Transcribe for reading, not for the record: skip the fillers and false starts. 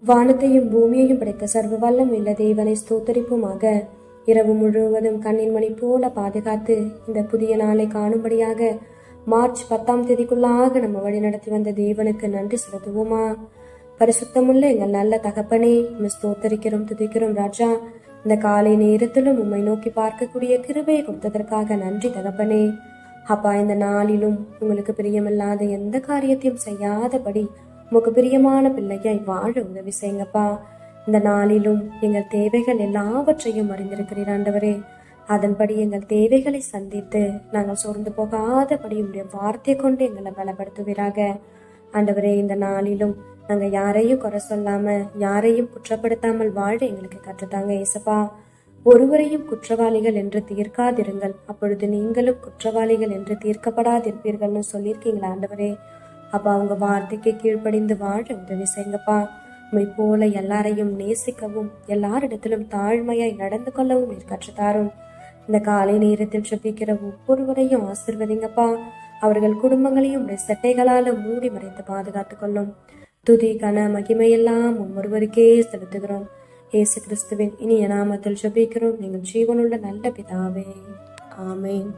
வானத்தையும் பூமியையும் படைத்த சர்வ வல்லம் உள்ள தேவனை ஸ்தோத்தரிப்புமாக. இரவு முழுவதும் கண்ணின் மணி போல பாதுகாத்து இந்த புதிய நாளை காணும்படியாக மார்ச் 10ஆம் தேதிக்குள்ளாக நம்ம வழி நடத்தி வந்த தேவனுக்கு நன்றி செலுத்துவோமா? பரிசுத்தமுள்ள எங்கள் நல்ல தகப்பனே, ஸ்தோத்தரிக்கிறோம், துதிக்கிறோம் ராஜா. இந்த காலை நேரத்திலும் உம்மை நோக்கி பார்க்கக்கூடிய கிருபையை கொடுத்ததற்காக நன்றி தகப்பனே. அப்பா, இந்த நாளிலும் உங்களுக்கு பிரியமில்லாத எந்த காரியத்தையும் செய்யாதபடி உமக்கு பிரியமான பிள்ளையாய் வாழ உதவி செய்யுங்கப்பா. இந்த நாளிலும் எங்கள் தேவைகள் எல்லாவற்றையும் அறிந்திருக்கிறீர் ஆண்டவரே. அதன்படி எங்கள் தேவைகளை சந்தித்து நாங்கள் சோர்ந்து போகாதபடி உடைய வார்த்தை கொண்டு எங்களை பலப்படுத்துவீராக ஆண்டவரே. இந்த நாளிலும் நாங்கள் யாரையும் குறை சொல்லாம, யாரையும் குற்றப்படுத்தாமல் வாழ எங்களுக்கு கற்றுத்தாங்க ஏசப்பா. ஒருவரையும் குற்றவாளிகள் என்று தீர்க்காதிருங்கள், அப்பொழுது நீங்களும் குற்றவாளிகள் என்று தீர்க்கப்படாதிருப்பீர்கள்னு சொல்லியிருக்கீங்களா ஆண்டவரே. அப்பா, உங்க வார்த்தைக்கு கீழ்ப்படிந்து வாழ உதவி செய்யுங்கப்பா. உண்மை போல எல்லாரையும் நேசிக்கவும், எல்லாரிடத்திலும் தாழ்மையாய் நடந்து கொள்ளவும் நீர் கற்றுத்தாரும். இந்த காலை நேரத்தில் ஜெபிக்கிற ஒவ்வொருவரையும் ஆசிர்வதிங்கப்பா. அவர்கள் குடும்பங்களையும் செட்டைகளால மூடி மறைத்து பாதுகாத்துக் கொள்ளும். துதி கன மகிமையெல்லாம் ஒவ்வொருவருக்கே செலுத்துகிறோம். இயேசு கிறிஸ்துவின் இனிய நாமத்தில் ஜெபிக்கிறோம், நீங்கள் ஜீவனுள்ள நல்ல பிதாவே. ஆமேன்.